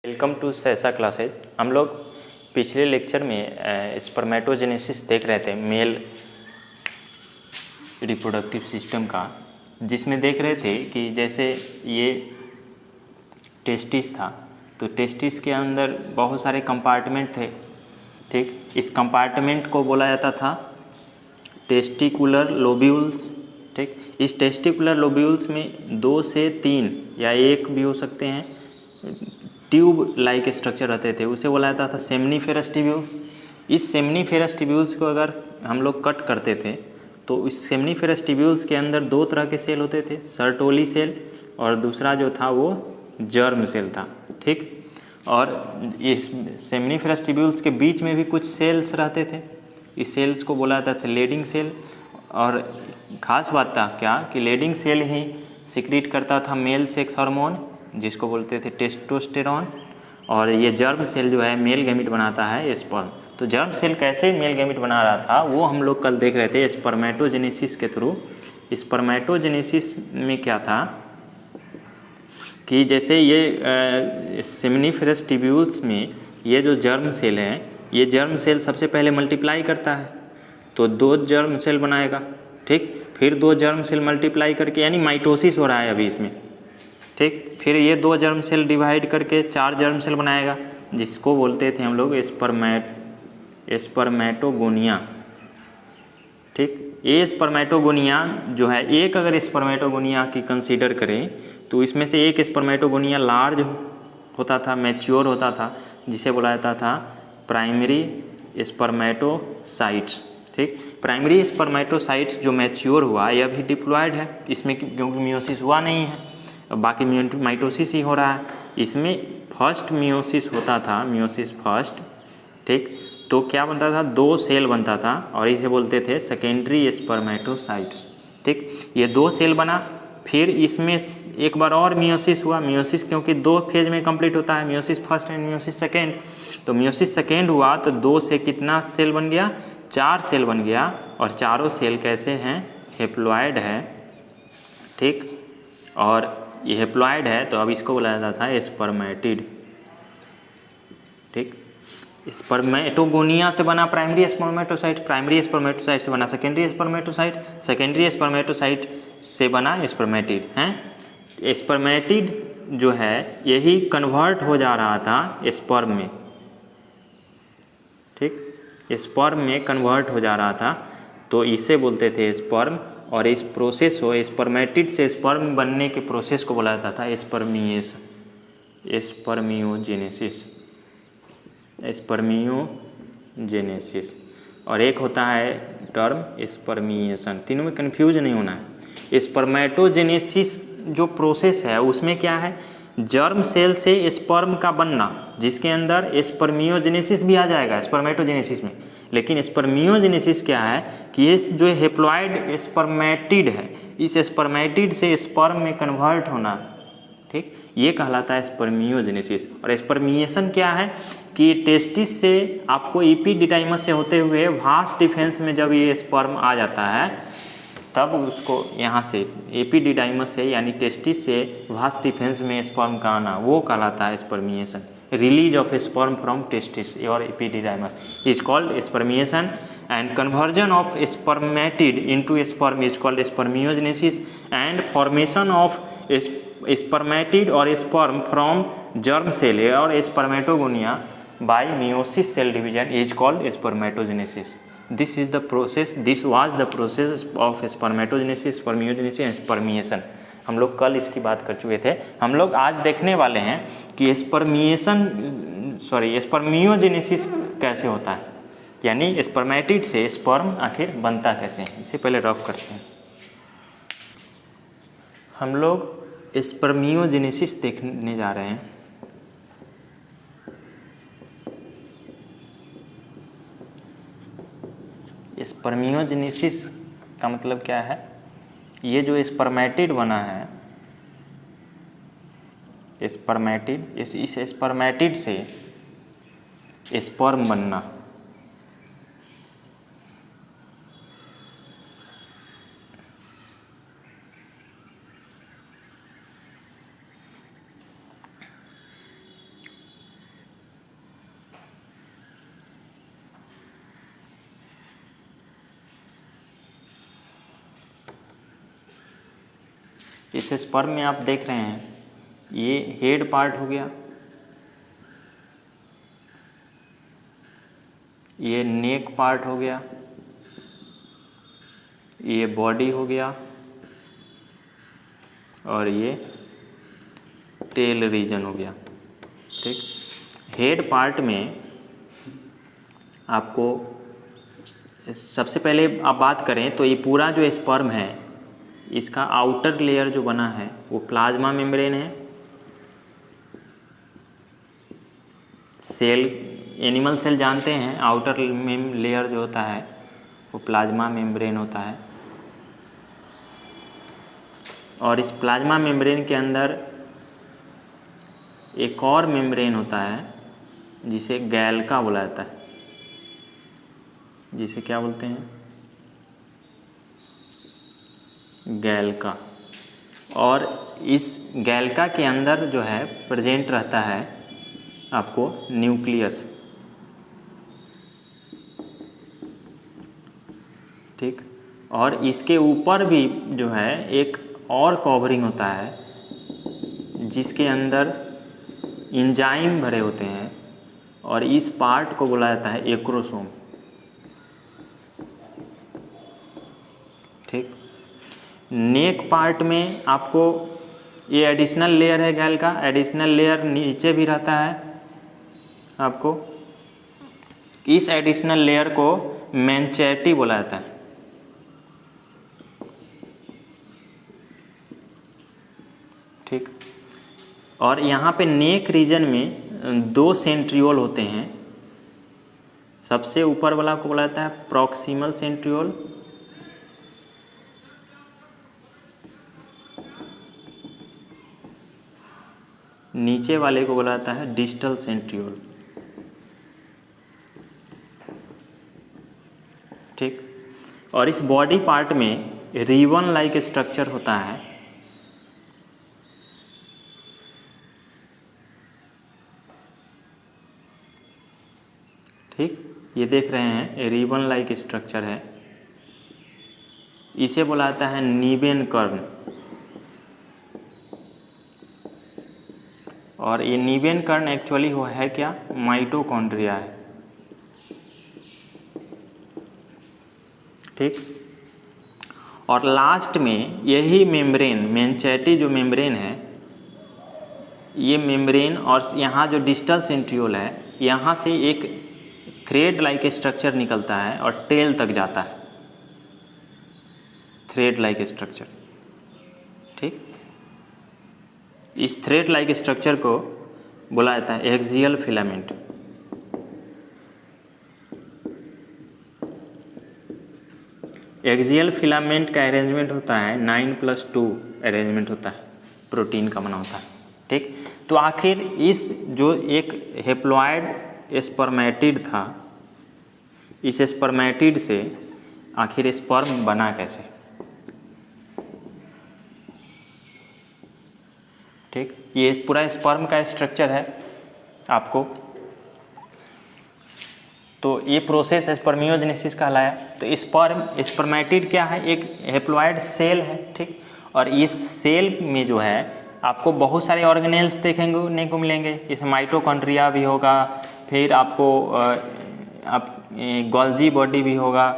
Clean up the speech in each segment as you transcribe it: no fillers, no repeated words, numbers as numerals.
Welcome to सैसा classes. हम लोग पिछले लेक्चर में स्पर्मेटोजेनेसिस देख रहे थे, मेल रिप्रोडक्टिव सिस्टम का, जिसमें देख रहे थे कि जैसे ये टेस्टिस था तो टेस्टिस के अंदर बहुत सारे कंपार्टमेंट थे। ठीक, इस कंपार्टमेंट को बोला जाता था टेस्टिकुलर लोब्यूल्स। ठीक, इस टेस्टिकुलर लोब्यूल्स में 2 से 3 या 1 भी हो सकते हैं ट्यूब लाइक स्ट्रक्चर रहते थे, उसे बोला जाता था सेमनीफेरस ट्यूब्यूल्स। इस सेमनीफेरस ट्यूब्यूल्स को अगर हम लोग कट करते थे तो इस सेमनीफेरस ट्यूब्यूल्स के अंदर 2 तरह के सेल होते थे, सर्टोली सेल और दूसरा जो था वो जर्म सेल था। ठीक, और इस सेमनीफेरस ट्यूब्यूल्स के बीच में भी कुछ सेल्स रहते थे, इस सेल्स को बोला जाता था लेडिंग सेल। और ख़ास बात था क्या कि लेडिंग सेल ही सिक्रीट करता था मेल सेक्स हार्मोन जिसको बोलते थे टेस्टोस्टेरॉन, और ये जर्म सेल जो है मेल गैमीट बनाता है स्पर्म। तो जर्म सेल कैसे मेल गैमीट बना रहा था वो हम लोग कल देख रहे थे स्पर्मेटोजेनेसिस के थ्रू। स्पर्मेटोजेनेसिस में क्या था कि जैसे ये सेमनीफेरस ट्यूब्यूल्स में ये जो जर्म सेल है, ये जर्म सेल सबसे पहले मल्टीप्लाई करता है तो 2 जर्म सेल बनाएगा। ठीक, फिर 2 जर्म सेल मल्टीप्लाई करके, यानी माइटोसिस हो रहा है अभी इसमें। ठीक, फिर ये 2 जर्म सेल डिवाइड करके 4 जर्म सेल बनाएगा जिसको बोलते थे हम लोग स्पर्मेटोगोनिया। ठीक, ये स्पर्मेटोगोनिया जो है, एक अगर स्पर्मेटोगोनिया की कंसीडर करें तो इसमें से एक स्पर्मेटोगोनिया लार्ज होता था, मैच्योर होता था, जिसे बोला जाता था प्राइमरी स्पर्मेटोसाइट्स। ठीक, प्राइमरी स्पर्मेटोसाइट्स जो मैच्योर हुआ यह भी डिप्लॉयड है, इसमें क्योंकि मियोसिस हुआ नहीं है, बाकी माइटोसिस ही हो रहा है। इसमें फर्स्ट मियोसिस होता था, मियोसिस फर्स्ट। ठीक, तो क्या बनता था, 2 सेल बनता था और इसे बोलते थे सेकेंडरी स्पर्मेटोसाइट्स। ठीक, ये 2 सेल बना, फिर इसमें एक बार और मियोसिस हुआ। मियोसिस क्योंकि 2 फेज में कंप्लीट होता है, meiosis first and meiosis second. तो मियोसिस सेकेंड हुआ तो 2 से कितना सेल बन गया, 4 सेल बन गया, और चारों सेल कैसे हैं, हेप्लॉयड है। ठीक, और ये हेप्लॉयड है तो अब इसको बोला जाता था स्पर्मेटिड। ठीक, स्पर्मेटोगोनिया से बना प्राइमरी स्पर्मेटोसाइट, प्राइमरी स्पर्मेटोसाइट से बना सेकेंडरी स्पर्मेटोसाइट, सेकेंडरी स्पर्मेटोसाइट से बना स्पर्मेटिड हैं। स्पर्मेटिड जो है यही कन्वर्ट हो जा रहा था स्पर्म में। ठीक, स्पर्म में कन्वर्ट हो जा रहा था तो इसे बोलते थे स्पर्म, और इस प्रोसेस को, स्पर्मेटिड से स्पर्म बनने के प्रोसेस को बोला जाता था स्पर्मियोजेनेसिस। स्पर्मियोजेनेसिस, और एक होता है टर्म स्पर्मिएशन। तीनों में कन्फ्यूज नहीं होना है। स्पर्मेटोजेनेसिस जो प्रोसेस है उसमें क्या है, जर्म सेल से स्पर्म का बनना, जिसके अंदर स्पर्मियोजेनेसिस भी आ जाएगा स्पर्मेटोजेनेसिस में। लेकिन स्पर्मियोजेनेसिस क्या है कि ये जो हेप्लॉयड स्पर्मेटिड है, इस स्पर्मेटिड से स्पर्म में कन्वर्ट होना, ठीक, ये कहलाता है स्पर्मियोजेनेसिस। और स्पर्मिएशन क्या है कि टेस्टिस से आपको एपिडिडाइमस से होते हुए वास डिफेंस में जब ये स्पर्म आ जाता है तब उसको यहाँ से एपिडिडाइमस से, यानी टेस्टिस से वास डिफेंस में स्पर्म का आना, वो कहलाता है spermiation. Release of sperm from testis और epididymis is called spermiation, and conversion of spermatid into sperm is called spermiogenesis, and formation of spermatid or sperm from germ cell or spermatogonia by meiosis cell division is called spermatogenesis. This is the process, this was the process of spermatogenesis, spermiogenesis and spermiation. हम लोग कल इसकी बात कर चुके थे। हम लोग आज देखने वाले हैं कि स्पर्मियोजेनेसिस कैसे होता है, यानी स्पर्मेटिड से स्पर्म आखिर बनता कैसे है। इससे पहले रफ करते हैं। हम लोग स्पर्मियोजेनेसिस देखने जा रहे हैं। स्पर्मियोजेनेसिस का मतलब क्या है, ये जो स्पर्मेटिड बना है, स्पर्मेटिड, इस स्पर्मेटिड से स्पर्म बनना, इस स्पर्म में आप देख रहे हैं ये हेड पार्ट हो गया, ये नेक पार्ट हो गया, ये बॉडी हो गया और ये टेल रीजन हो गया। ठीक, हेड पार्ट में आपको सबसे पहले आप बात करें तो ये पूरा जो स्पर्म है इसका आउटर लेयर जो बना है वो प्लाज्मा मेम्ब्रेन है। सेल, एनिमल सेल जानते हैं आउटर लेयर जो होता है वो प्लाज्मा मेम्ब्रेन होता है। और इस प्लाज्मा मेम्ब्रेन के अंदर एक और मेम्ब्रेन होता है जिसे गैल्का बोला जाता है। जिसे क्या बोलते हैं? गैल्का। और इस गैल्का के अंदर जो है प्रेजेंट रहता है आपको न्यूक्लियस। ठीक, और इसके ऊपर भी जो है एक और कवरिंग होता है जिसके अंदर एंजाइम भरे होते हैं और इस पार्ट को बोला जाता है एक्रोसोम। ठीक, नेक पार्ट में आपको ये एडिशनल लेयर है गैल का, एडिशनल लेयर नीचे भी रहता है आपको। इस एडिशनल लेयर को मैंचेटी बोला जाता है। ठीक, और यहाँ पे नेक रीजन में 2 सेंट्रियोल होते हैं। सबसे ऊपर वाला को बोला जाता है प्रॉक्सिमल सेंट्रियोल, नीचे वाले को बोला जाता है डिस्टल सेंट्रियोल। ठीक, और इस बॉडी पार्ट में रिबन लाइक स्ट्रक्चर होता है। ठीक, ये देख रहे हैं रिबन लाइक स्ट्रक्चर है। इसे बोला जाता है नीबेन कर्ण। और ये नीबेन कर्ण एक्चुअली वो है क्या? माइटोकॉन्ड्रिया है। ठीक, और लास्ट में यही मेम्ब्रेन, मैंचेटी जो मेम्ब्रेन है, ये मेम्ब्रेन और यहाँ जो डिस्टल सेंट्रियोल है यहाँ से एक थ्रेड लाइक स्ट्रक्चर निकलता है और टेल तक जाता है, थ्रेड लाइक स्ट्रक्चर। ठीक, इस थ्रेड लाइक स्ट्रक्चर को बोला जाता है एक्सियल फिलामेंट। एक्सियल फिलामेंट का अरेंजमेंट होता है 9+2 अरेंजमेंट होता है, प्रोटीन का बना होता है। ठीक, तो आखिर इस जो एक हेप्लॉइड स्पर्मेटिड था, इस स्पर्मेटिड से आखिर स्पर्म बना कैसे? ठीक, ये पूरा स्पर्म का स्ट्रक्चर है आपको। तो ये प्रोसेस स्पर्मियोजेनेसिस कहलाया। तो स्पर्मेटिड क्या है? एक हेप्लॉइड सेल है। ठीक, और इस सेल में जो है आपको बहुत सारे ऑर्गेनेल्स देखने को मिलेंगे। इसमें माइटोकॉन्ड्रिया भी होगा, फिर आपको गोल्जी बॉडी भी होगा।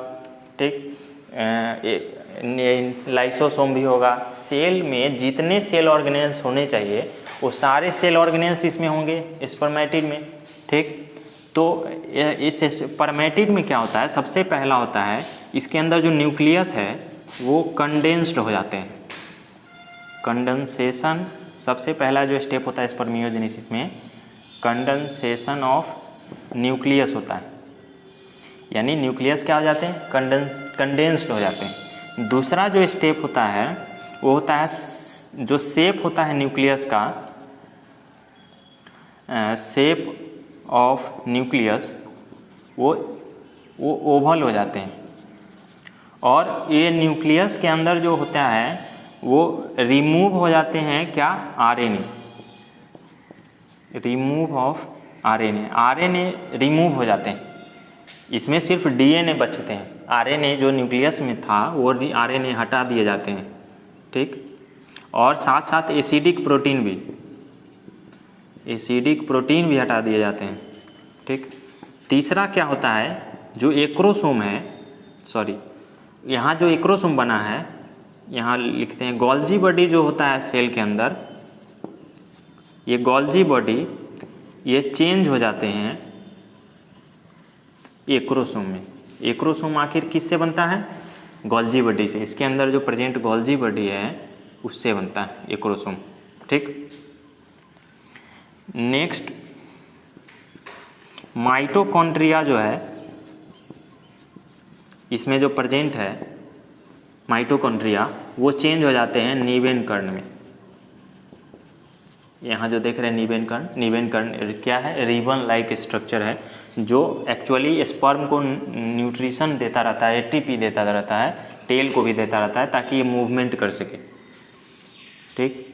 ठीक, लाइसोसोम भी होगा। सेल में जितने सेल ऑर्गेनेल्स होने चाहिए वो सारे सेल ऑर्गेनेल्स इसमें होंगे स्पर्मेटिड में। ठीक, तो इस स्पर्मेटिड में क्या होता है? सबसे पहला होता है इसके अंदर जो न्यूक्लियस है वो कंडेंस्ड हो जाते हैं। कंडेंसेशन सबसे पहला जो स्टेप होता है स्पर्मियोजेनेसिस में, कंडेंसेशन ऑफ न्यूक्लियस होता है। यानी न्यूक्लियस क्या हो जाते हैं? कंडेंस्ड हो जाते हैं। दूसरा जो स्टेप होता है वो होता है जो शेप होता है न्यूक्लियस का, शेप ऑफ न्यूक्लियस वो ओवल हो जाते हैं। और ये न्यूक्लियस के अंदर जो होता है वो रिमूव हो जाते हैं क्या? RNA, remove of RNA, RNA remove हो जाते हैं। इसमें सिर्फ डीएनए बचते हैं। आरएनए जो न्यूक्लियस में था वो आरएनए हटा दिए जाते हैं। ठीक, और साथ साथ एसिडिक प्रोटीन भी हटा दिए जाते हैं। ठीक, तीसरा क्या होता है, जो एक्रोसोम है, सॉरी यहाँ जो एक्रोसोम बना है, यहाँ लिखते हैं गोल्जी बॉडी जो होता है सेल के अंदर, ये गोल्जी बॉडी ये चेंज हो जाते हैं एक्रोसोम में। एक्रोसोम आखिर किससे बनता है? गोल्जी बॉडी से। इसके अंदर जो प्रेजेंट गोल्जी बॉडी है उससे बनता है एक्रोसोम। ठीक, नेक्स्ट माइटोकॉन्ड्रिया जो है, इसमें जो प्रेजेंट है माइटोकॉन्ड्रिया वो चेंज हो जाते हैं नीवेन कर्ण में। यहाँ जो देख रहे हैं नीवेन कर्ण क्या है? रिबन लाइक स्ट्रक्चर है जो एक्चुअली स्पर्म को न्यूट्रिशन देता रहता है, एटीपी देता रहता है, टेल को भी देता रहता है ताकि ये मूवमेंट कर सके। ठीक,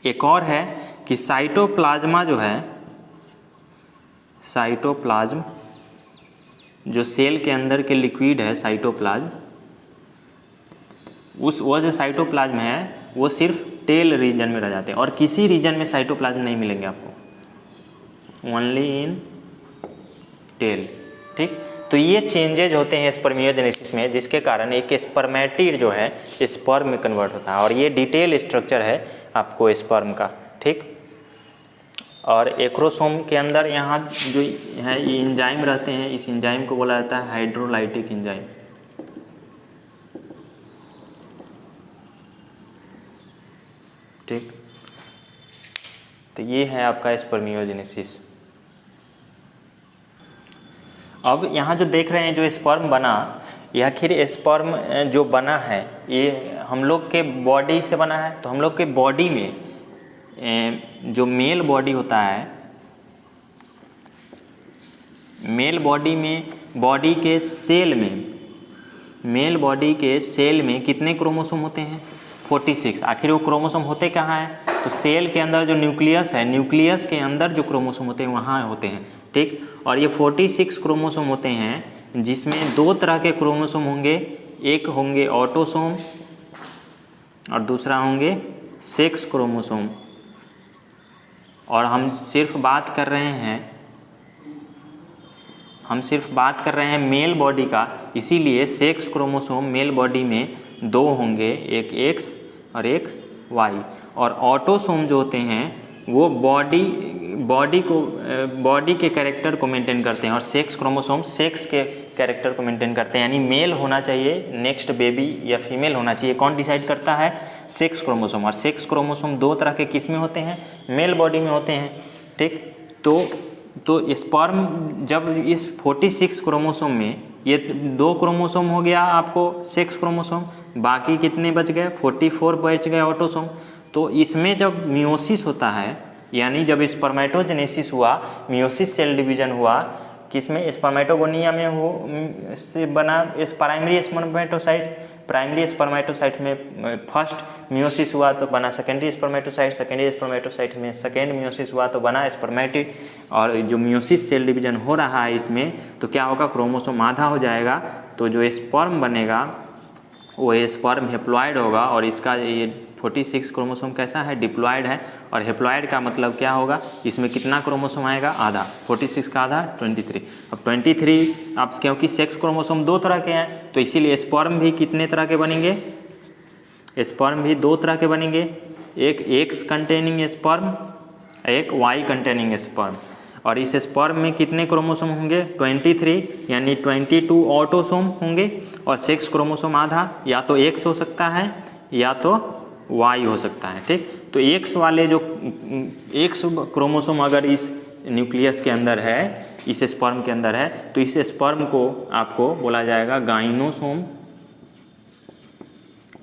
एक और है कि साइटोप्लाज्मा जो है, साइटोप्लाज्म जो सेल के अंदर के लिक्विड है साइटोप्लाज्म, वो जो साइटोप्लाज्म है वो सिर्फ टेल रीजन में रह जाते हैं और किसी रीजन में साइटोप्लाज्म नहीं मिलेंगे आपको, ओनली इन टेल। ठीक, तो ये चेंजेज होते हैं स्पर्मियोजेनेसिस में, जिसके कारण एक स्पर्मेटिड जो है स्पर्म में कन्वर्ट होता है और ये डिटेल स्ट्रक्चर है आपको स्पर्म का। ठीक, और एक्रोसोम के अंदर यहाँ जो है ये एंजाइम रहते हैं, इस एंजाइम को बोला जाता है हाइड्रोलाइटिक एंजाइम। ठीक, तो ये है आपका स्पर्मियोजेनेसिस। अब यहाँ जो देख रहे हैं जो स्पर्म बना, ये आखिर स्पर्म जो बना है ये हम लोग के बॉडी से बना है। तो हम लोग के बॉडी में जो मेल बॉडी होता है, मेल बॉडी में, बॉडी के सेल में, मेल बॉडी के सेल में कितने क्रोमोसोम होते हैं? 46। आखिर वो क्रोमोसोम होते कहाँ हैं? तो सेल के अंदर जो न्यूक्लियस है, न्यूक्लियस के अंदर जो क्रोमोसोम होते हैं वहाँ होते हैं। ठीक, और ये 46 क्रोमोसोम होते हैं जिसमें दो तरह के क्रोमोसोम होंगे, एक होंगे ऑटोसोम और दूसरा होंगे सेक्स क्रोमोसोम। और हम सिर्फ बात कर रहे हैं मेल बॉडी का, इसीलिए सेक्स क्रोमोसोम मेल बॉडी में दो होंगे, एक एक्स और एक वाई। और ऑटोसोम जो होते हैं वो बॉडी के कैरेक्टर को मेंटेन करते हैं और सेक्स क्रोमोसोम सेक्स के कैरेक्टर को मेंटेन करते हैं। यानी मेल होना चाहिए नेक्स्ट बेबी या फीमेल होना चाहिए, कौन डिसाइड करता है? Sex chromosome. और सेक्स क्रोमोसोम दो तरह के किस में होते हैं? मेल बॉडी में होते हैं। ठीक, तो स्पर्म जब इस 46 क्रोमोसोम में ये दो क्रोमोसोम हो गया आपको सेक्स क्रोमोसोम, बाकी कितने बच गए? 44 बच गए ऑटोसोम। तो इसमें जब मियोसिस होता है, यानी जब स्पर्मेटोजेनेसिस हुआ, मियोसिस सेल डिवीजन हुआ, किसमें? स्पर्मेटोगोनिया में से बना इस प्राइमरी स्पर्मेटोसाइट में फर्स्ट मियोसिस हुआ तो बना सेकेंडरी स्पर्मेटोसाइट में सेकेंड मियोसिस हुआ तो बना स्पर्मेटिड। और जो मियोसिस सेल डिवीजन हो रहा है इसमें तो क्या होगा? क्रोमोसोम आधा हो जाएगा, तो जो स्पर्म बनेगा वो स्पर्म हेप्लॉइड होगा और इसका ये 46 क्रोमोसोम कैसा है? डिप्लॉइड है। और हेप्लॉइड का मतलब क्या होगा? इसमें कितना क्रोमोसोम आएगा? आधा। 46 का आधा 23। अब 23 अब क्योंकि सेक्स क्रोमोसोम दो तरह के हैं तो इसीलिए स्पर्म भी कितने तरह के बनेंगे? स्पर्म भी दो तरह के बनेंगे, एक एक्स कंटेनिंग स्पर्म, एक वाई कंटेनिंग स्पर्म। और इस स्पर्म में कितने क्रोमोसोम होंगे? 23, यानी 22 ऑटोसोम होंगे और सेक्स क्रोमोसोम आधा, या तो एक्स हो सकता है या तो वाई हो सकता है। ठीक, तो एक्स वाले जो एक्स क्रोमोसोम अगर इस न्यूक्लियस के अंदर है, इस स्पर्म के अंदर है, तो इस स्पर्म को आपको बोला जाएगा गाइनोसोम।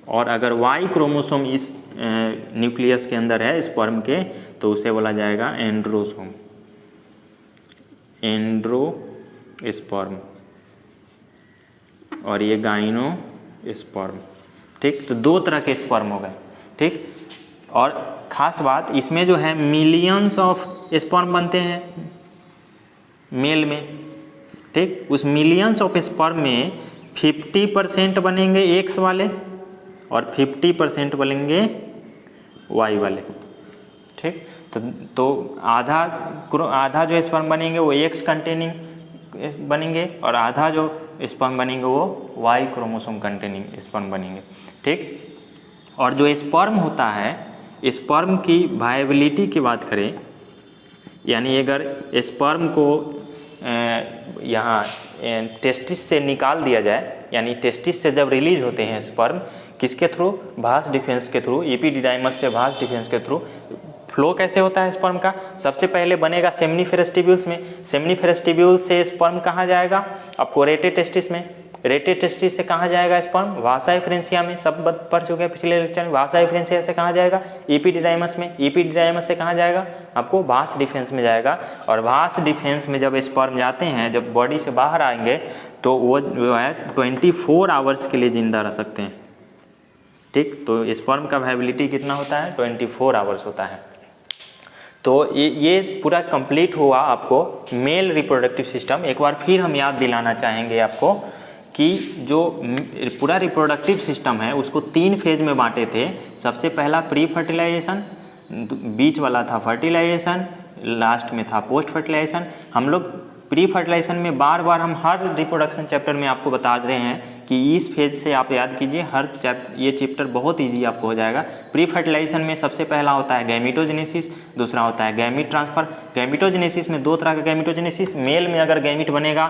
और अगर वाई क्रोमोसोम इस न्यूक्लियस के अंदर है स्पर्म के तो उसे बोला जाएगा एंड्रोसोम, एंड्रोस्पर्म। और ये गाइनोस्पर्म। ठीक, तो दो तरह के स्पर्म हो गए। ठीक, और ख़ास बात इसमें जो है मिलियंस ऑफ स्पर्म बनते हैं मेल में। ठीक, उस मिलियंस ऑफ स्पर्म में 50% बनेंगे एक्स वाले और 50% बनेंगे वाई वाले, ठीक। तो आधा जो स्पर्म बनेंगे वो एक्स कंटेनिंग बनेंगे और आधा जो स्पर्म बनेंगे वो वाई क्रोमोसोम कंटेनिंग स्पर्म बनेंगे, ठीक। और जो स्पर्म होता है, स्पर्म की वायबिलिटी की बात करें, यानी अगर स्पर्म को यहाँ टेस्टिस से निकाल दिया जाए, यानी टेस्टिस से जब रिलीज होते हैं स्पर्म, किसके थ्रू? भास डिफेंस के थ्रू, एपिडिडाइमस से भास डिफेंस के थ्रू। फ्लो कैसे होता है स्पर्म का? सबसे पहले बनेगा सेमिनिफेरस ट्यूब्यूल्स में, सेमिनिफेरस ट्यूब्यूल से स्पर्म कहाँ जाएगा? आपको रेटे टेस्टिस में, रेटे टेस्टिस से कहाँ जाएगा स्पर्म? वासा एफरेंसिया में, सब पढ़ चुके हैं पिछले लेक्चर में। वासा एफरेंसिया से कहाँ जाएगा? एपिडिडाइमस में, एपिडिडाइमस से कहाँ जाएगा? आपको भास डिफेंस में जाएगा। और भास डिफेंस में जब स्पर्म जाते हैं, जब बॉडी से बाहर आएंगे तो वो जो है 24 आवर्स के लिए जिंदा रह सकते हैं, ठीक। तो स्पर्म का वायबिलिटी कितना होता है? 24 आवर्स होता है। तो ये पूरा कंप्लीट हुआ आपको मेल रिप्रोडक्टिव सिस्टम। एक बार फिर हम याद दिलाना चाहेंगे आपको कि जो पूरा रिप्रोडक्टिव सिस्टम है उसको 3 फेज में बांटे थे। सबसे पहला प्री फर्टिलाइजेशन, बीच वाला था फर्टिलाइजेशन, लास्ट में था पोस्ट फर्टिलाइजेशन। हम लोग प्री फर्टिलाइजेशन में बार बार हम हर रिप्रोडक्शन चैप्टर में आपको बता रहे हैं कि इस फेज से आप याद कीजिए, ये चैप्टर बहुत इजी आपको हो जाएगा। प्री फर्टिलाइजेशन में सबसे पहला होता है गैमिटोजेनेसिस, दूसरा होता है गैमिट ट्रांसफर। गैमिटोजेनेसिस में 2 तरह का गैमिटोजेनेसिस, मेल में अगर गैमिट बनेगा,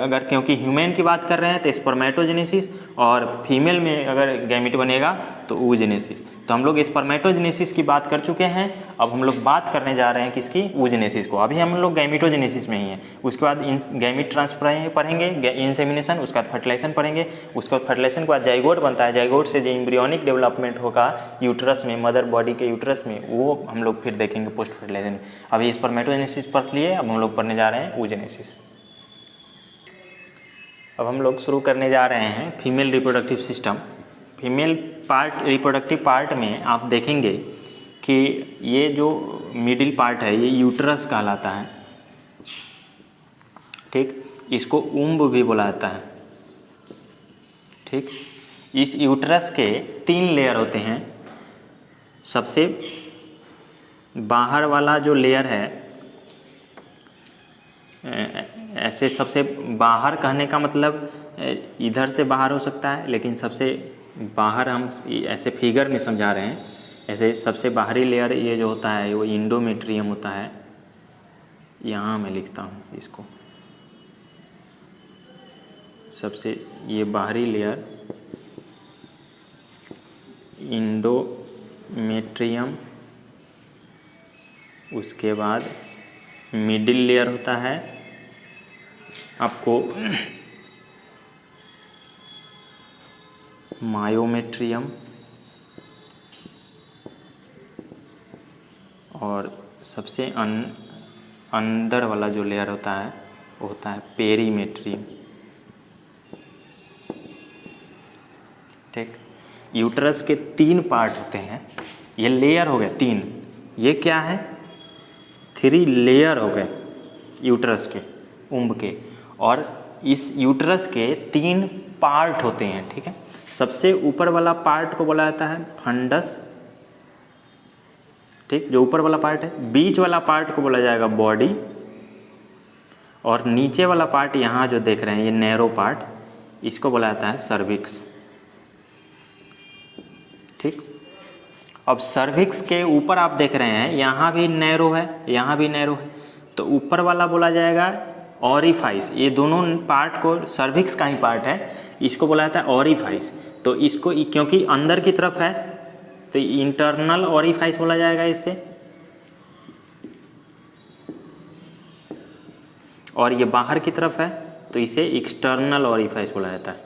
अगर क्योंकि ह्यूमन की बात कर रहे हैं तो स्पर्मेटोजेनेसिस, और फीमेल में अगर गैमिट बनेगा तो oogenesis। तो हम लोग स्पर्मेटोजेनेसिस की बात कर चुके हैं, अब हम लोग बात करने जा रहे हैं किसकी? oogenesis को। अभी हम लोग गैमिटोजेनेसिस में ही हैं। उसके बाद गैमिट ट्रांसफर पढ़ेंगे, इंसेमिनेशन, उसके बाद फर्टिलाइजेशन पढ़ेंगे, उसके बाद फर्टिलाइजेशन के बाद जाइगोट बनता है, जाइगोट से जो एम्ब्रियोनिक डेवलपमेंट होगा यूट्रस में, मदर बॉडी के यूट्रस में, वो हम लोग फिर देखेंगे पोस्ट फर्टिलाइजेशन। अभी स्पर्मेटोजेनेसिस पढ़ लिए, अब हम लोग पढ़ने जा रहे हैं oogenesis। अब हम लोग शुरू करने जा रहे हैं female reproductive system. Female part, reproductive part में आप देखेंगे कि ये जो मिडिल पार्ट है ये यूट्रस कहलाता है, ठीक। इसको उम्ब भी बोला जाता है, ठीक। इस यूट्रस के 3 लेयर होते हैं। सबसे बाहर वाला जो लेयर है, ऐसे सबसे बाहर कहने का मतलब इधर से बाहर हो सकता है, लेकिन सबसे बाहर हम ऐसे फिगर में समझा रहे हैं। ऐसे सबसे बाहरी लेयर ये जो होता है वो इंडोमेट्रियम होता है। यहाँ मैं लिखता हूँ इसको, सबसे ये बाहरी लेयर इंडोमेट्रियम, उसके बाद मिडिल लेयर होता है आपको मायोमेट्रियम, और सबसे अंदर वाला जो लेयर होता है वो होता है पेरीमेट्रियम, ठीक। यूट्रस के 3 पार्ट होते हैं। ये लेयर हो गए 3, ये क्या है? 3 लेयर हो गए यूट्रस के, उम्ब के। और इस यूट्रस के 3 पार्ट होते हैं, ठीक है। सबसे ऊपर वाला पार्ट को बोला जाता है फंडस, ठीक, जो ऊपर वाला पार्ट है। बीच वाला पार्ट को बोला जाएगा बॉडी, और नीचे वाला पार्ट यहाँ जो देख रहे हैं ये नैरो पार्ट, इसको बोला जाता है सर्विक्स, ठीक। अब सर्विक्स के ऊपर आप देख रहे हैं यहाँ भी नैरो है, यहाँ भी नैरो है, तो ऊपर वाला बोला जाएगा ऑरिफाइस। ये दोनों पार्ट को, सर्विक्स का ही पार्ट है, इसको बोला जाता है ऑरिफाइस। तो इसको क्योंकि अंदर की तरफ है तो इंटरनल ऑरिफाइस बोला जाएगा इससे, और ये बाहर की तरफ है तो इसे एक्सटर्नल ऑरिफाइस बोला जाता है,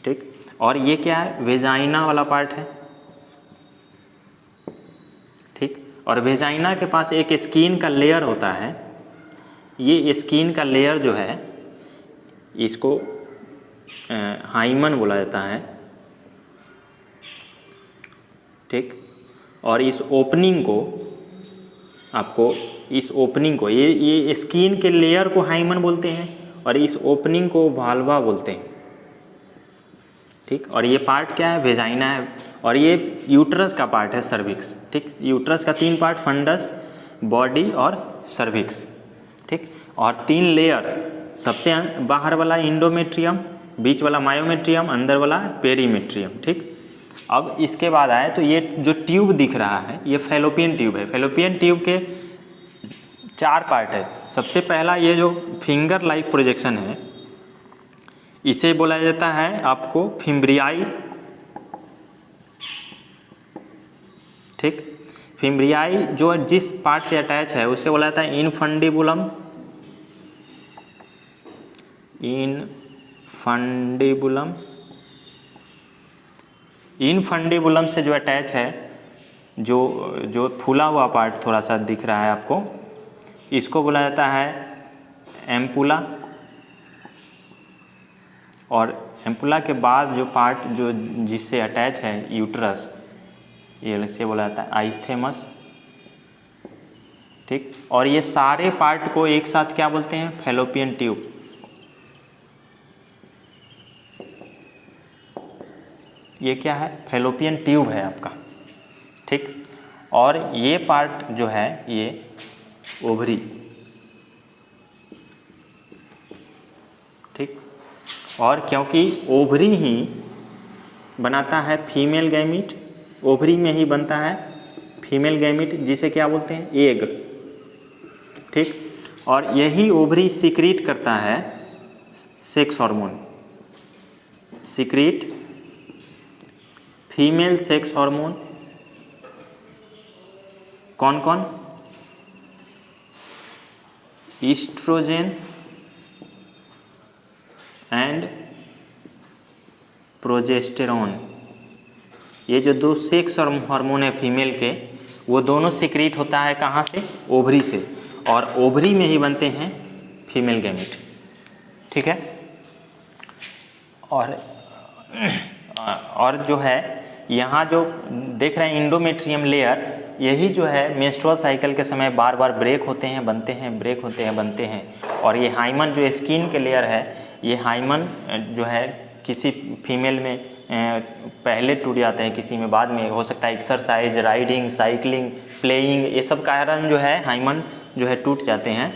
ठीक। और ये क्या है? वेजाइना वाला पार्ट है, ठीक। और वेजाइना के पास एक स्किन का लेयर होता है। ये स्किन का लेयर जो है इसको हाइमन बोला जाता है, ठीक। और इस ओपनिंग को आपको, इस ओपनिंग को, ये स्किन के लेयर को हाइमन बोलते हैं और इस ओपनिंग को वाल्वा बोलते हैं, ठीक। और ये पार्ट क्या है, वेजाइना है, और ये यूट्रस का पार्ट है, सर्विक्स। ठीक, यूट्रस का 3 पार्ट, फंडस, बॉडी और सर्विक्स। ठीक, और 3 लेयर, सबसे बाहर वाला इंडोमेट्रियम, बीच वाला मायोमेट्रियम, अंदर वाला पेरीमेट्रियम। ठीक, अब इसके बाद आए तो ये जो ट्यूब दिख रहा है ये फैलोपियन ट्यूब है। फैलोपियन ट्यूब के 4 पार्ट है। सबसे पहला ये जो फिंगर लाइक प्रोजेक्शन है इसे बोला जाता है आपको फिम्ब्रियाई। ठीक, फिम्ब्रियाई जो जिस पार्ट से अटैच है उसे बोला जाता है इनफंडिबुलम। इनफंडिबुलम, इनफंडिबुलम से जो अटैच है, जो फूला हुआ पार्ट थोड़ा सा दिख रहा है आपको, इसको बोला जाता है एम्पुला। और एम्पुला के बाद जो पार्ट जो जिससे अटैच है यूट्रस, ये से बोला जाता है आइस्थेमस। ठीक, और ये सारे पार्ट को एक साथ क्या बोलते हैं, फैलोपियन ट्यूब। ये क्या है, फैलोपियन ट्यूब है आपका। ठीक, और ये पार्ट जो है ये ओवरी। ठीक, और क्योंकि ओवरी ही बनाता है फीमेल गैमीट, ओवरी में ही बनता है फीमेल गैमीट जिसे क्या बोलते हैं, एग। ठीक, और यही ओवरी सीक्रेट करता है sex hormone, secret female sex hormone. कौन कौन, ईस्ट्रोजेन एंड प्रोजेस्टेरॉन। ये जो 2 सेक्स हार्मोन है फीमेल के, वो दोनों सीक्रेट होता है कहाँ से, ओवरी से, और ओवरी में ही बनते हैं फीमेल गैमीट। ठीक है, और जो है यहाँ जो देख रहे हैं इंडोमेट्रियम लेयर, यही जो है मेंस्ट्रुअल साइकिल के समय बार बार ब्रेक होते हैं, बनते हैं, ब्रेक होते हैं, बनते हैं। और ये हाइमन जो स्किन के लेयर है, ये हाइमन जो है किसी फीमेल में पहले टूट जाते हैं, किसी में बाद में। हो सकता है एक्सरसाइज, राइडिंग, साइकिलिंग, प्लेइंग, ये सब कारण जो है हाइमन जो है टूट जाते हैं।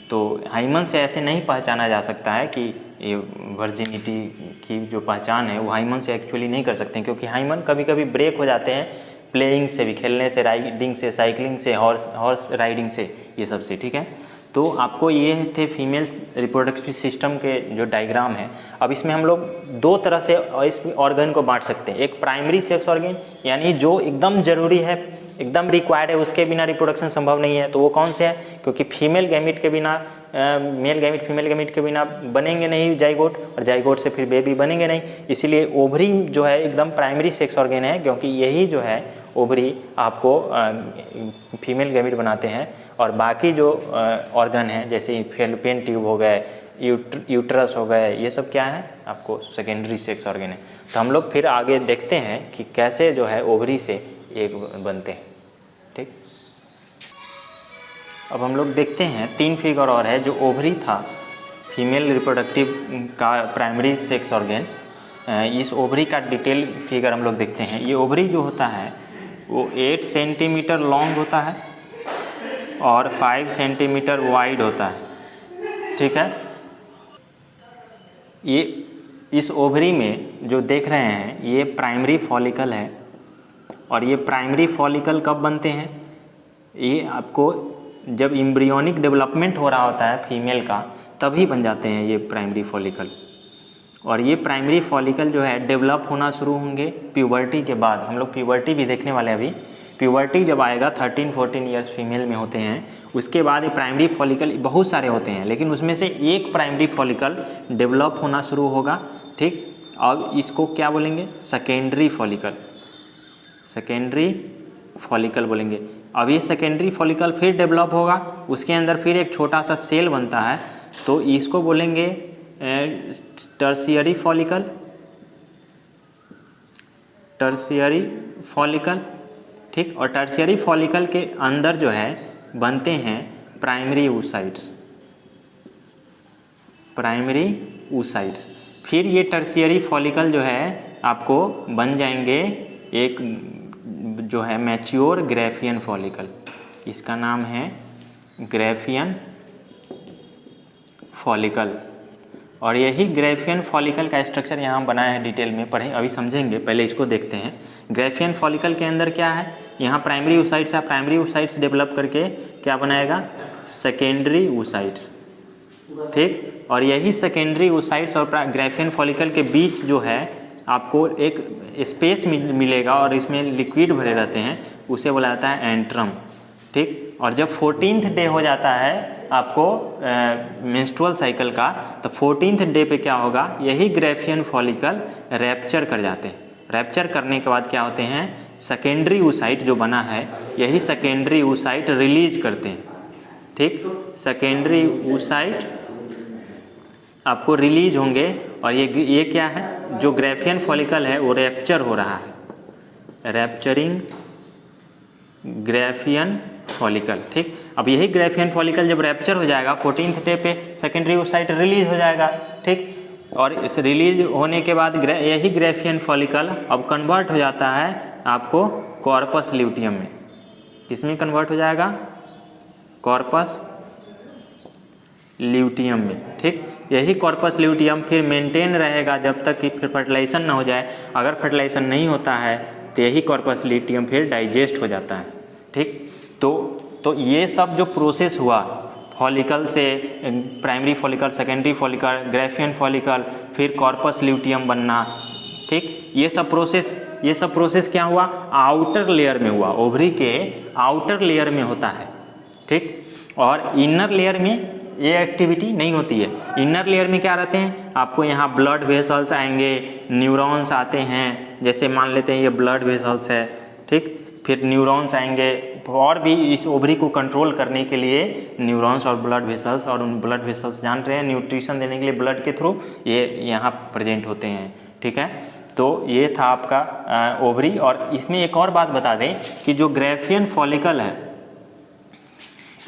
तो हाइमन से ऐसे नहीं पहचाना जा सकता है कि ये वर्जिनिटी की जो पहचान है वो हाइमन से एक्चुअली नहीं कर सकते हैं, क्योंकि हाइमन कभी कभी ब्रेक हो जाते हैं प्लेइंग से भी, खेलने से, राइडिंग से, साइकिलिंग से, हॉर्स राइडिंग से, ये सब से। ठीक है, तो आपको ये थे फीमेल रिप्रोडक्टिव सिस्टम के जो डायग्राम है। अब इसमें हम लोग 2 तरह से इस ऑर्गन को बांट सकते हैं। एक प्राइमरी सेक्स ऑर्गन, यानी जो एकदम ज़रूरी है, एकदम रिक्वायर्ड है, उसके बिना रिप्रोडक्शन संभव नहीं है, तो वो कौन से है, क्योंकि फीमेल गैमीट के बिना मेल गैमीट फीमेल गैमीट के बिना बनेंगे नहीं जाइगोट, और जाइगोट से फिर बेबी बनेंगे नहीं। इसीलिए ओवरी जो है एकदम प्राइमरी सेक्स ऑर्गन है, क्योंकि यही जो है ओवरी आपको फीमेल गैमीट बनाते हैं। और बाकी जो ऑर्गन हैं जैसे फैलोपियन ट्यूब हो गए, यूट्रस हो गए, ये सब क्या है आपको सेकेंडरी सेक्स ऑर्गन है। तो हम लोग फिर आगे देखते हैं कि कैसे जो है ओवरी से एग बनते हैं। ठीक, अब हम लोग देखते हैं 3 फिगर और है। जो ओवरी था फीमेल रिप्रोडक्टिव का प्राइमरी सेक्स ऑर्गन, इस ओवरी का डिटेल फिगर हम लोग देखते हैं। ये ओवरी जो होता है वो 8 सेंटीमीटर लॉन्ग होता है और 5 सेंटीमीटर वाइड होता है। ठीक है, ये इस ओवरी में जो देख रहे हैं ये प्राइमरी फॉलिकल है, और ये प्राइमरी फॉलिकल कब बनते हैं, ये आपको जब एम्ब्रियोनिक डेवलपमेंट हो रहा होता है फीमेल का, तभी बन जाते हैं ये प्राइमरी फॉलिकल। और ये प्राइमरी फॉलिकल जो है डेवलप होना शुरू होंगे प्यूबर्टी के बाद। हम लोग प्यूबर्टी भी देखने वाले हैं अभी। प्यूबर्टी जब आएगा 13-14 ईयर्स फीमेल में होते हैं, उसके बाद ये प्राइमरी फॉलिकल बहुत सारे होते हैं, लेकिन उसमें से एक प्राइमरी फॉलिकल डेवलप होना शुरू होगा। ठीक, अब इसको क्या बोलेंगे, सेकेंडरी फॉलिकल, सेकेंडरी फॉलिकल बोलेंगे। अब ये सेकेंडरी फॉलिकल फिर डेवलप होगा, उसके अंदर फिर एक छोटा सा सेल बनता है, तो इसको बोलेंगे टर्शियरी फॉलिकल, टर्शियरी फॉलिकल। ठीक, और टर्शियरी फॉलिकल के अंदर जो है बनते हैं प्राइमरी oocytes, प्राइमरी oocytes। फिर ये टर्शियरी फॉलिकल जो है आपको बन जाएंगे एक जो है मैच्योर ग्राफियन फॉलिकल। इसका नाम है ग्राफियन फॉलिकल। और यही ग्राफियन फॉलिकल का स्ट्रक्चर यहाँ बनाया है, डिटेल में पढ़े अभी समझेंगे, पहले इसको देखते हैं। ग्राफियन फॉलिकल के अंदर क्या है, यहाँ प्राइमरी oocytes है, प्राइमरी oocytes डेवलप करके क्या बनाएगा, सेकेंडरी oocytes, ठीक। और यही सेकेंडरी oocytes और ग्राफियन फॉलिकल के बीच जो है आपको एक स्पेस मिलेगा और इसमें लिक्विड भरे रहते हैं, उसे बोला जाता है एंट्रम, ठीक। और जब 14th डे हो जाता है आपको मेंस्ट्रुअल साइकिल का, तो 14th डे पे क्या होगा, यही ग्राफियन फॉलिकल रैप्चर कर जाते हैं। रैप्चर करने के बाद क्या होते हैं, सेकेंडरी oocyte जो बना है, यही सेकेंडरी oocyte रिलीज करते हैं, ठीक। सेकेंडरी oocyte आपको रिलीज होंगे और ये क्या है, जो ग्राफियन फॉलिकल है वो रैप्चर हो रहा है, रैप्चरिंग ग्राफियन फॉलिकल, ठीक। अब यही ग्राफियन फॉलिकल जब रैप्चर हो जाएगा 14th डे पे सेकेंडरी oocyte रिलीज हो जाएगा, ठीक। और इस रिलीज होने के बाद यही ग्राफियन फॉलिकल अब कन्वर्ट हो जाता है आपको कॉर्पस ल्यूटियम में। किसमें कन्वर्ट हो जाएगा, कॉर्पस ल्यूटियम में, ठीक। यही कॉर्पस ल्यूटियम फिर मेंटेन रहेगा जब तक कि फिर फर्टिलाइजेशन ना हो जाए। अगर फर्टिलाइजेशन नहीं होता है तो यही कॉर्पस ल्यूटियम फिर डाइजेस्ट हो जाता है, ठीक। तो ये सब जो प्रोसेस हुआ फॉलिकल से primary follicle, secondary follicle, Graafian follicle, फिर कॉर्पस ल्यूटियम बनना, ठीक, ये सब प्रोसेस क्या हुआ, आउटर लेयर में हुआ, ओवरी के आउटर लेयर में होता है, ठीक। और इनर लेयर में ये एक्टिविटी नहीं होती है। इनर लेयर में क्या रहते हैं, आपको यहाँ ब्लड वेसल्स आएंगे, न्यूरॉन्स आते हैं, जैसे मान लेते हैं ये ब्लड वेसल्स है, ठीक। फिर न्यूरॉन्स आएंगे, और भी इस ओवरी को कंट्रोल करने के लिए न्यूरॉन्स और ब्लड वेसल्स, और उन ब्लड वेसल्स जान रहे हैं न्यूट्रिशन देने के लिए ब्लड के थ्रू ये यहाँ प्रेजेंट होते हैं, ठीक है। तो ये था आपका ओवरी। और इसमें एक और बात बता दें कि जो ग्राफियन फॉलिकल है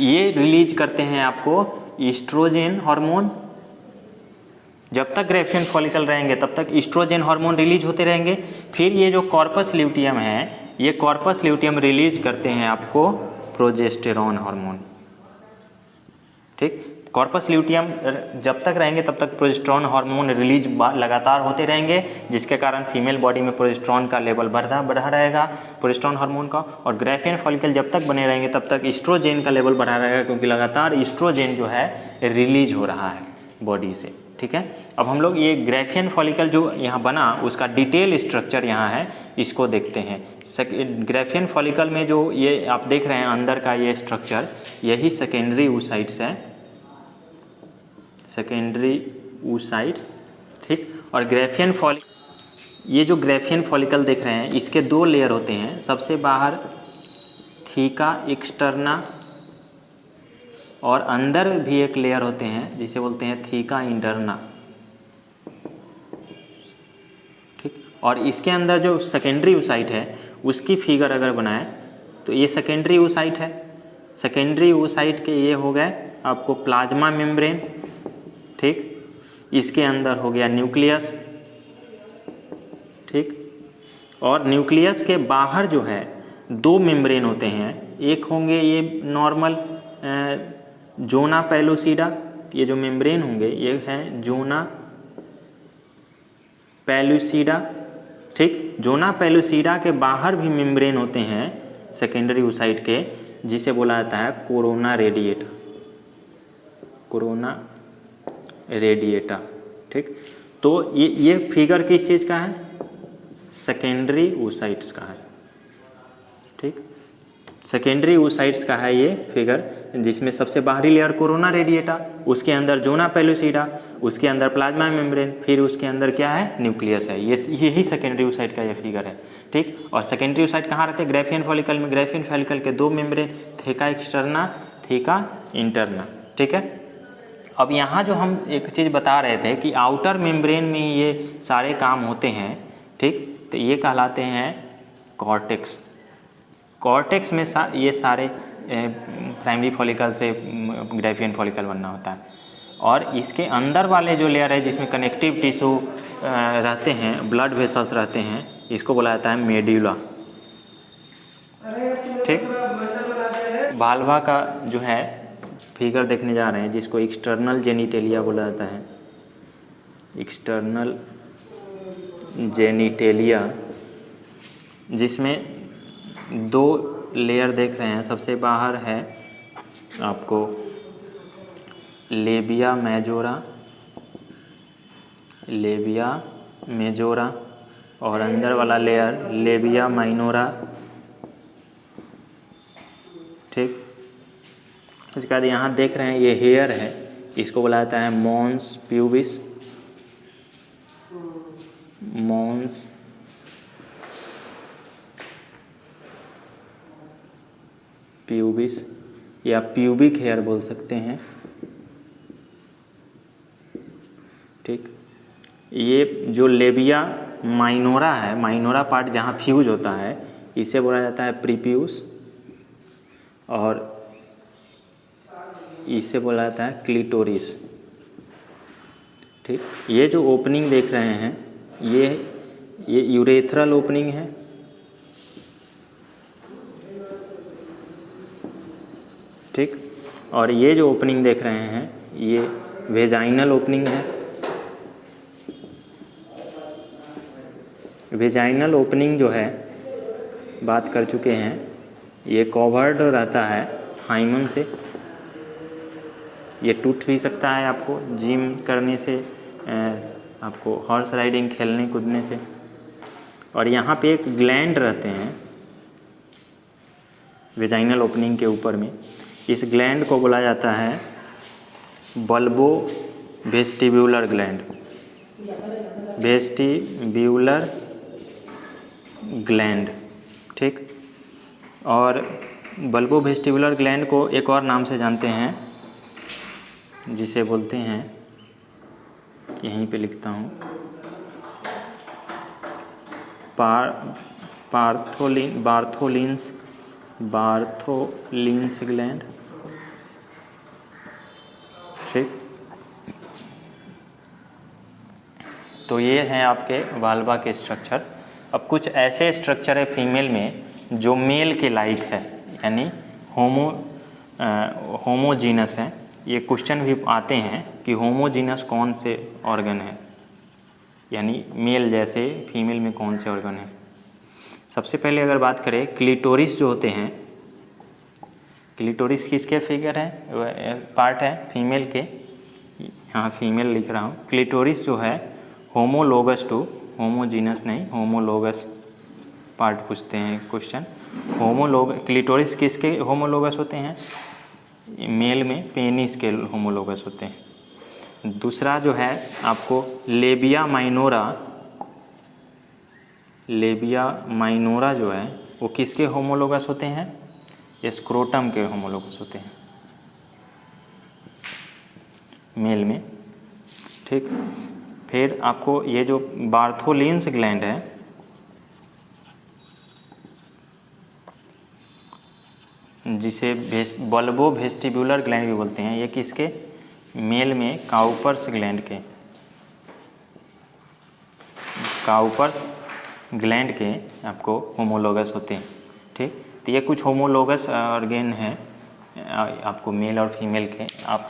ये रिलीज करते हैं आपको ईस्ट्रोजेन हार्मोन। जब तक ग्राफियन फॉलिकल रहेंगे तब तक ईस्ट्रोजेन हार्मोन रिलीज होते रहेंगे। फिर ये जो कॉर्पस ल्यूटियम है, ये कॉर्पस ल्यूटियम रिलीज करते हैं आपको प्रोजेस्टेरॉन हार्मोन, ठीक। कॉर्पस ल्यूटियम जब तक रहेंगे तब तक प्रोजेस्टेरॉन हार्मोन रिलीज लगातार होते रहेंगे, जिसके कारण फीमेल बॉडी में प्रोजेस्टेरॉन का लेवल बढ़ा रहेगा, प्रोजेस्टेरॉन हार्मोन का। और ग्राफियन फॉलिकल जब तक बने रहेंगे तब तक ईस्ट्रोजेन का लेवल बढ़ा रहेगा, क्योंकि लगातार ईस्ट्रोजेन जो है रिलीज हो रहा है बॉडी से, ठीक है। अब हम लोग ये ग्राफियन फॉलिकल जो यहाँ बना उसका डिटेल स्ट्रक्चर यहाँ है, इसको देखते हैं। ग्राफियन फॉलिकल में जो ये आप देख रहे हैं अंदर का ये स्ट्रक्चर, यही सेकेंडरी oocytes है, सेकेंडरी oocytes, ठीक। और ग्राफियन ये जो ग्राफियन फॉलिकल देख रहे हैं इसके दो लेयर होते हैं। सबसे बाहर थीका एक्सटर्ना, और अंदर भी एक लेयर होते हैं जिसे बोलते हैं थीका इंटरना, ठीक। और इसके अंदर जो सेकेंडरी oocyte है उसकी फिगर अगर बनाए तो ये सेकेंडरी oocyte है। सेकेंडरी oocyte के ये हो गए आपको प्लाज्मा मेम्ब्रेन, ठीक। इसके अंदर हो गया न्यूक्लियस, ठीक। और न्यूक्लियस के बाहर जो है दो मेम्ब्रेन होते हैं, एक होंगे ये नॉर्मल जोना पेलुसिडा, ये जो मेम्ब्रेन होंगे ये है जोना पेलुसिडा, ठीक। जोना पेलुसिडा के बाहर भी मेम्ब्रेन होते हैं सेकेंडरी oocyte के, जिसे बोला जाता है कोरोना रेडिएटा, कोरोना रेडिएटा, ठीक। तो ये फिगर किस चीज़ का है, सेकेंडरी oocytes का है, ठीक। सेकेंडरी oocytes का है ये फिगर, जिसमें सबसे बाहरी लेयर कोरोना रेडिएटा, उसके अंदर जोना पेलुसिडा, उसके अंदर प्लाज्मा मेम्ब्रेन, फिर उसके अंदर क्या है, न्यूक्लियस है। यही सेकेंडरी oocyte का ये फिगर है, ठीक। और सेकेंडरी oocyte कहाँ रहते हैं, ग्राफियन फॉलिकल में। ग्राफियन फॉलिकल के दो membrane, theca externa, theca interna, ठीक है। अब यहाँ जो हम एक चीज़ बता रहे थे कि आउटर मेम्ब्रेन में ये सारे काम होते हैं, ठीक। तो ये कहलाते हैं कॉर्टेक्स। कॉर्टेक्स में ये सारे प्राइमरी फॉलिकल से ग्राफियन फॉलिकल बनना होता है। और इसके अंदर वाले जो लेयर है जिसमें कनेक्टिव टिश्यू रहते हैं, ब्लड वेसल्स रहते हैं, इसको बोला जाता है मेडुला। ठीक, भाल्वा का जो है फिगर देखने जा रहे हैं जिसको एक्सटर्नल जेनिटेलिया बोला जाता है। एक्सटर्नल जेनिटेलिया, जिसमें 2 लेयर देख रहे हैं। सबसे बाहर है आपको लेबिया मेजोरा, लेबिया मेजोरा, और अंदर वाला लेयर लेबिया माइनोरा। ठीक, उसके बाद यहाँ देख रहे हैं ये हेयर है, इसको बोला जाता है मॉन्स प्यूबिस, मॉन्स प्यूबिस या प्यूबिक हेयर बोल सकते हैं। ठीक, ये जो लेबिया माइनोरा है, माइनोरा पार्ट जहाँ फ्यूज होता है, इसे बोला जाता है प्रीप्यूस, और इसे बोला जाता है क्लिटोरिस। ठीक, ये जो ओपनिंग देख रहे हैं ये यूरेथ्रल ओपनिंग है। ठीक, और ये जो ओपनिंग देख रहे हैं ये वेजाइनल ओपनिंग है। वेजाइनल ओपनिंग जो है बात कर चुके हैं, ये कवर्ड रहता है हाइमन से। ये टूट भी सकता है आपको जिम करने से, आपको हॉर्स राइडिंग खेलने कूदने से। और यहाँ पे एक ग्लैंड रहते हैं वेजाइनल ओपनिंग के ऊपर में। इस ग्लैंड को बोला जाता है bulbo vestibular gland, vestibular gland. ठीक, और बल्बो वेस्टिब्यूलर ग्लैंड को एक और नाम से जानते हैं जिसे बोलते हैं, यहीं पे लिखता हूँ, बार्थोलिन्स ग्लैंड। ठीक, तो ये हैं आपके वाल्वा के स्ट्रक्चर। अब कुछ ऐसे स्ट्रक्चर है फीमेल में जो मेल के लाइक है, यानी होमोजीनस है। ये क्वेश्चन भी आते हैं कि होमोजीनस कौन से ऑर्गन है, यानी मेल जैसे फीमेल में कौन से ऑर्गन है। सबसे पहले अगर बात करें क्लिटोरिस जो होते हैं, क्लिटोरिस किसके फिगर है, पार्ट है फीमेल के, यहाँ फीमेल लिख रहा हूँ। क्लिटोरिस जो है होमोलोगस टू, होमोजीनस नहीं, होमोलोगस पार्ट पूछते हैं क्वेश्चन। क्लिटोरिस किसके होमोलोगस होते हैं, मेल में पेनिस के होमोलोगस होते हैं। दूसरा जो है आपको लेबिया माइनोरा, लेबिया माइनोरा जो है वो किसके होमोलोगस होते हैं, स्क्रोटम के होमोलोगस होते हैं मेल में। ठीक, फिर आपको ये जो बार्थोलिन्स ग्लैंड है, जिसे बल्बो वेस्टिब्यूलर ग्लैंड भी बोलते हैं, ये किसके, मेल में काउपर्स ग्लैंड के, काउपर्स ग्लैंड के आपको होमोलोगस होते हैं। ठीक, तो ये कुछ होमोलोगस ऑर्गेन हैं आपको मेल और फीमेल के। आप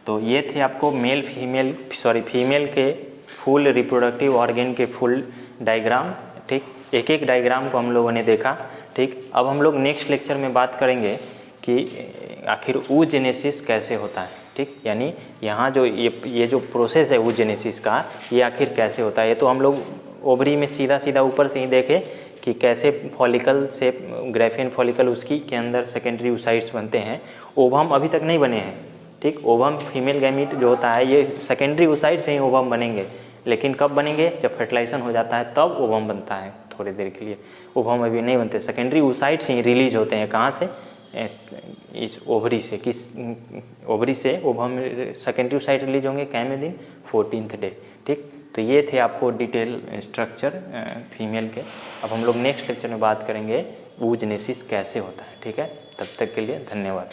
तो ये थे आपको फीमेल के फुल रिप्रोडक्टिव ऑर्गेन के फुल डायग्राम। ठीक, एक एक डायग्राम को हम लोगों ने देखा। ठीक, अब हम लोग नेक्स्ट लेक्चर में बात करेंगे कि आखिर oogenesis कैसे होता है। ठीक, यानी यहाँ जो ये जो प्रोसेस है oogenesis का, ये आखिर कैसे होता है। ये तो हम लोग ओवरी में सीधा ऊपर से ही देखे कि कैसे फॉलिकल से ग्रेफियन फॉलिकल उसकी के अंदर सेकेंडरी oocytes बनते हैं। ओवम अभी तक नहीं बने हैं। ठीक, ओवम फीमेल गैमीट जो होता है ये सेकेंडरी oocyte से ही ओवम बनेंगे, लेकिन कब बनेंगे, जब फर्टिलाइजेशन हो जाता है तब ओवम बनता है। थोड़ी देर के लिए ओवम अभी नहीं बनते, सेकेंडरी oocytes ही रिलीज होते हैं। कहाँ से, इस ओवरी से। किस ओवरी से ओवम सेकेंडरी oocyte रिलीज होंगे, कैमे दिन 14th डे। ठीक, तो ये थे आपको डिटेल स्ट्रक्चर फीमेल के। अब हम लोग नेक्स्ट लेक्चर में बात करेंगे oogenesis कैसे होता है। ठीक है, तब तक के लिए धन्यवाद।